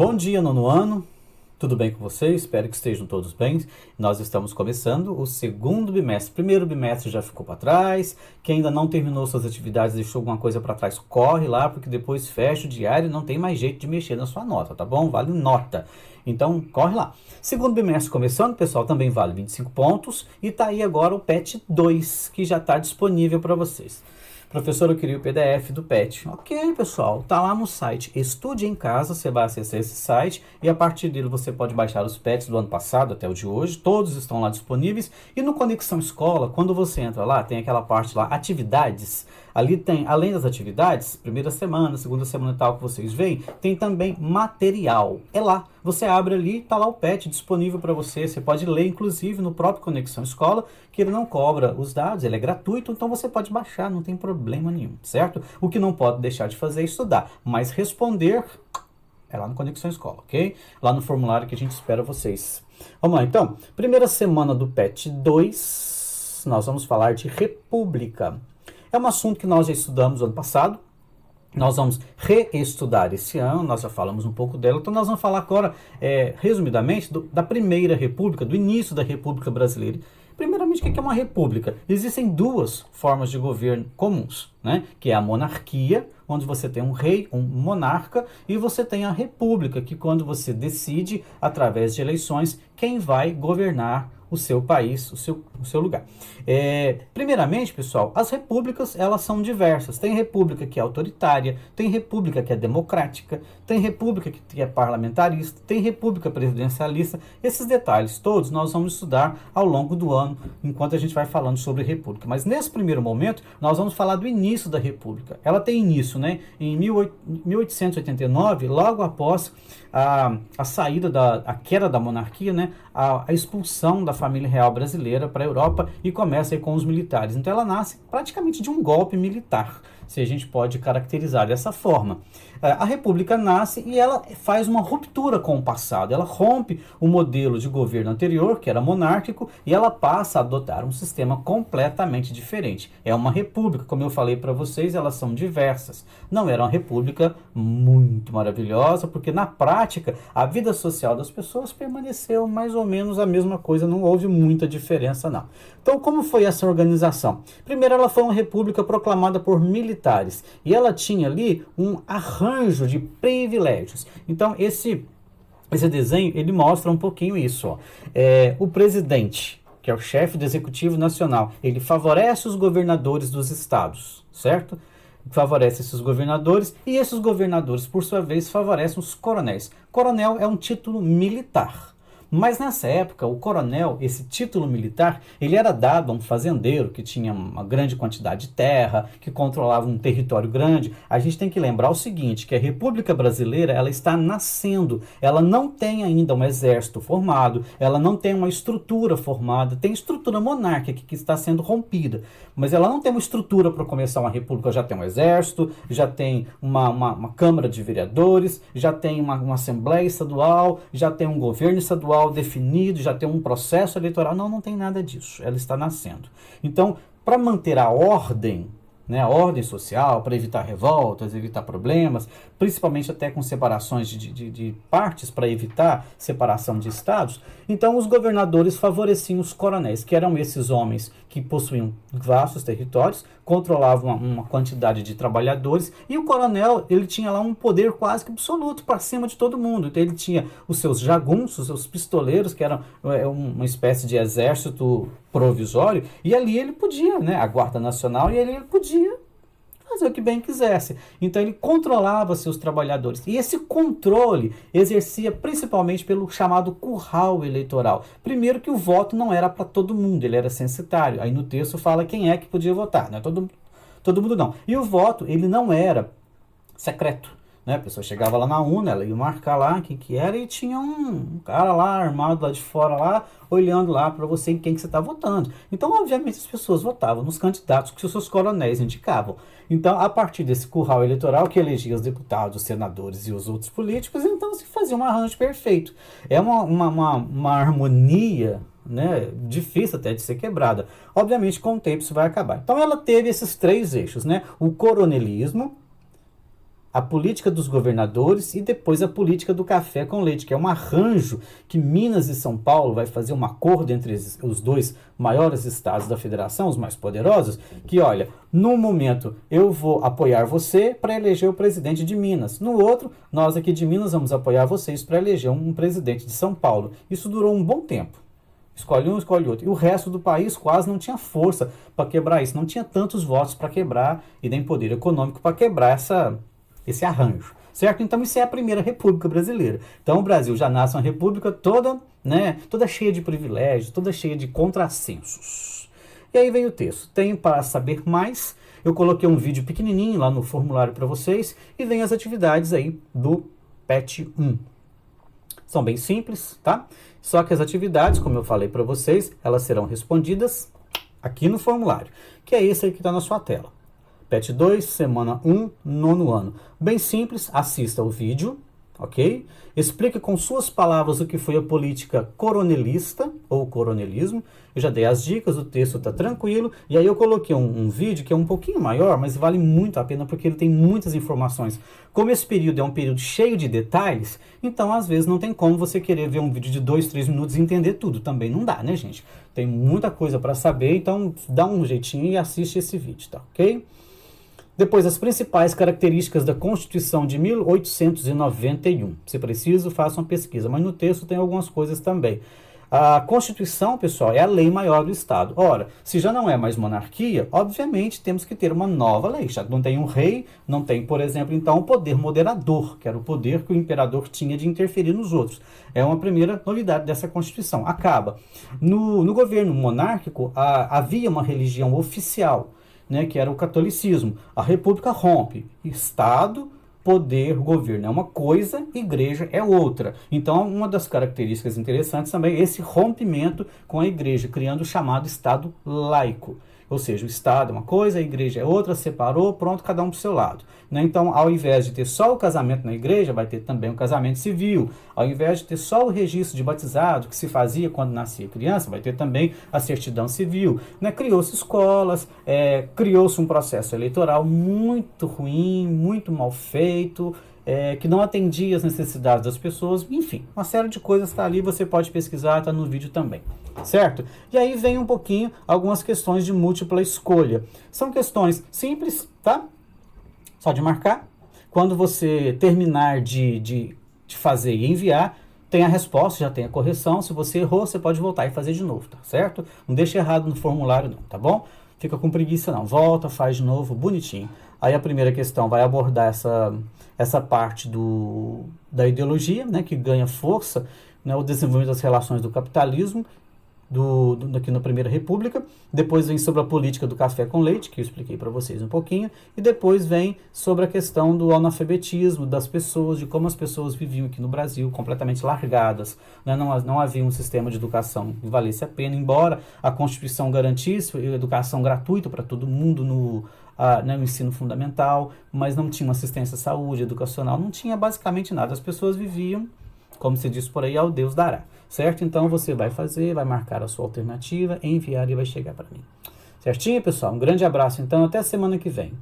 Bom dia, nono ano. Tudo bem com vocês? Espero que estejam todos bem. Nós estamos começando o segundo bimestre. Primeiro bimestre já ficou para trás. Quem ainda não terminou suas atividades, deixou alguma coisa para trás, corre lá, porque depois fecha o diário e não tem mais jeito de mexer na sua nota, tá bom? Vale nota. Então, corre lá. Segundo bimestre começando, pessoal, também vale 25 pontos. E tá aí agora o PET 2, que já está disponível para vocês. Professor, eu queria o PDF do PET. Ok, pessoal, tá lá no site Estude em Casa, você vai acessar esse site e a partir dele você pode baixar os PETs do ano passado até o de hoje, todos estão lá disponíveis. E no Conexão Escola, quando você entra lá, tem aquela parte lá, atividades. Ali tem, além das atividades, primeira semana, segunda semana e tal que vocês veem, tem também material. É lá, você abre ali, tá lá o PET disponível para você. Você pode ler, inclusive, no próprio Conexão Escola, que ele não cobra os dados, ele é gratuito, então você pode baixar, não tem problema nenhum, certo? O que não pode deixar de fazer é estudar, mas responder é lá no Conexão Escola, ok? Lá no formulário que a gente espera vocês. Vamos lá, então. Primeira semana do PET 2, nós vamos falar de República. É um assunto que nós já estudamos ano passado, nós vamos reestudar esse ano, nós já falamos um pouco dela, então nós vamos falar agora, resumidamente, da Primeira República, do início da República Brasileira. Primeiramente, o que é uma república? Existem duas formas de governo comuns, né? Que é a monarquia, onde você tem um rei, um monarca, e você tem a república, que quando você decide, através de eleições, quem vai governar o seu país, o seu lugar. Primeiramente, pessoal, as repúblicas, elas são diversas. Tem república que é autoritária, tem república que é democrática, tem república que é parlamentarista, tem república presidencialista. Esses detalhes todos nós vamos estudar ao longo do ano, enquanto a gente vai falando sobre república. Mas nesse primeiro momento, nós vamos falar do início da república. Ela tem início, né, em 1889, logo após a saída a queda da monarquia, né, a expulsão da família real brasileira para a Europa e começa aí com os militares. Então ela nasce praticamente de um golpe militar, se a gente pode caracterizar dessa forma. A República nasce e ela faz uma ruptura com o passado. Ela rompe o modelo de governo anterior, que era monárquico, e ela passa a adotar um sistema completamente diferente. É uma república, como eu falei para vocês, elas são diversas. Não era uma república muito maravilhosa, porque na prática a vida social das pessoas permaneceu mais ou menos a mesma coisa, não houve muita diferença não. Então, como foi essa organização? Primeiro, ela foi uma república proclamada por militares, e ela tinha ali um arranjo de privilégios. Então, esse desenho, ele mostra um pouquinho isso. Ó. O presidente, que é o chefe do Executivo Nacional, ele favorece os governadores dos estados, certo? Favorece esses governadores, e esses governadores, por sua vez, favorecem os coronéis. Coronel é um título militar. Mas nessa época, o coronel, esse título militar, ele era dado a um fazendeiro que tinha uma grande quantidade de terra, que controlava um território grande. A gente tem que lembrar o seguinte, que a República Brasileira, ela está nascendo, ela não tem ainda um exército formado, ela não tem uma estrutura formada, tem estrutura monárquica que está sendo rompida, mas ela não tem uma estrutura para começar uma república, já tem um exército, já tem uma Câmara de Vereadores, já tem uma Assembleia Estadual, já tem um governo estadual definido, já tem um processo eleitoral. Não tem nada disso. Ela está nascendo. Então, para manter a ordem, né, a ordem social, para evitar revoltas, evitar problemas, principalmente até com separações de partes, para evitar separação de estados, então os governadores favoreciam os coronéis, que eram esses homens que possuíam vastos territórios, controlavam uma quantidade de trabalhadores, e o coronel, ele tinha lá um poder quase que absoluto para cima de todo mundo. Então ele tinha os seus jagunços, os seus pistoleiros, que eram uma espécie de exército provisório, e ali ele podia, né, a Guarda Nacional, e ali ele podia fazer o que bem quisesse. Então ele controlava seus trabalhadores. E esse controle exercia principalmente pelo chamado curral eleitoral. Primeiro que o voto não era para todo mundo, ele era censitário. Aí no texto fala quem é que podia votar, não é todo mundo não. E o voto, ele não era secreto. Né? A pessoa chegava lá na urna, ela ia marcar lá quem que era, e tinha um cara lá armado lá de fora lá, olhando lá para você em quem que você está votando. Então, obviamente, as pessoas votavam nos candidatos que os seus coronéis indicavam. Então, a partir desse curral eleitoral que elegia os deputados, os senadores e os outros políticos, então se fazia um arranjo perfeito. É uma harmonia, né, difícil até de ser quebrada. Obviamente, com o tempo isso vai acabar. Então, ela teve esses três eixos, né? O coronelismo, a política dos governadores e depois a política do café com leite, que é um arranjo que Minas e São Paulo vai fazer um acordo entre os dois maiores estados da federação, os mais poderosos, que olha, no momento eu vou apoiar você para eleger o presidente de Minas, no outro, nós aqui de Minas vamos apoiar vocês para eleger um presidente de São Paulo. Isso durou um bom tempo. Escolhe um, escolhe outro. E o resto do país quase não tinha força para quebrar isso, não tinha tantos votos para quebrar e nem poder econômico para quebrar esse arranjo, certo? Então isso é a primeira república brasileira. Então o Brasil já nasce uma república toda, né, toda cheia de privilégios, toda cheia de contrassensos. E aí vem o texto. Tem para saber mais, eu coloquei um vídeo pequenininho lá no formulário para vocês e vem as atividades aí do PET 1. São bem simples, tá? Só que as atividades, como eu falei para vocês, elas serão respondidas aqui no formulário, que é esse aí que está na sua tela. PET 2, semana 1, nono ano. Bem simples, assista o vídeo, ok? Explique com suas palavras o que foi a política coronelista ou coronelismo. Eu já dei as dicas, o texto está tranquilo. E aí eu coloquei um vídeo que é um pouquinho maior, mas vale muito a pena porque ele tem muitas informações. Como esse período é um período cheio de detalhes, então às vezes não tem como você querer ver um vídeo de 2, 3 minutos e entender tudo. Também não dá, né, gente? Tem muita coisa para saber, então dá um jeitinho e assiste esse vídeo, tá ok? Depois, as principais características da Constituição de 1891. Se preciso, faça uma pesquisa, mas no texto tem algumas coisas também. A Constituição, pessoal, é a lei maior do Estado. Ora, se já não é mais monarquia, obviamente temos que ter uma nova lei. Já não tem um rei, não tem, por exemplo, então, o poder moderador, que era o poder que o imperador tinha de interferir nos outros. É uma primeira novidade dessa Constituição. Acaba. No governo monárquico, havia uma religião oficial, né, que era o catolicismo. A república rompe. Estado, poder, governo é uma coisa, igreja é outra. Então, uma das características interessantes também é esse rompimento com a igreja, criando o chamado Estado laico. Ou seja, o Estado é uma coisa, a igreja é outra, separou, pronto, cada um para o seu lado. Né? Então, ao invés de ter só o casamento na igreja, vai ter também o casamento civil. Ao invés de ter só o registro de batizado, que se fazia quando nascia criança, vai ter também a certidão civil. Né? Criou-se escolas, criou-se um processo eleitoral muito ruim, muito mal feito, que não atendia as necessidades das pessoas. Enfim, uma série de coisas está ali, você pode pesquisar, está no vídeo também. Certo? E aí vem um pouquinho algumas questões de múltipla escolha. São questões simples, tá? Só de marcar. Quando você terminar de fazer e enviar, tem a resposta, já tem a correção. Se você errou, você pode voltar e fazer de novo, tá certo? Não deixe errado no formulário não, tá bom? Fica com preguiça não. Volta, faz de novo, bonitinho. Aí a primeira questão vai abordar essa parte da ideologia, né, que ganha força, né, o desenvolvimento das relações do capitalismo, aqui na Primeira República. Depois vem sobre a política do café com leite, que eu expliquei para vocês um pouquinho, e depois vem sobre a questão do analfabetismo das pessoas, de como as pessoas viviam aqui no Brasil, completamente largadas, né? Não havia um sistema de educação que valesse a pena, embora a Constituição garantisse educação gratuita para todo mundo no ensino fundamental, mas não tinha uma assistência à saúde, educacional, não tinha basicamente nada, as pessoas viviam, como se diz por aí, ao Deus dará. Certo? Então você vai fazer, vai marcar a sua alternativa, enviar e vai chegar para mim. Certinho, pessoal? Um grande abraço, então, até a semana que vem.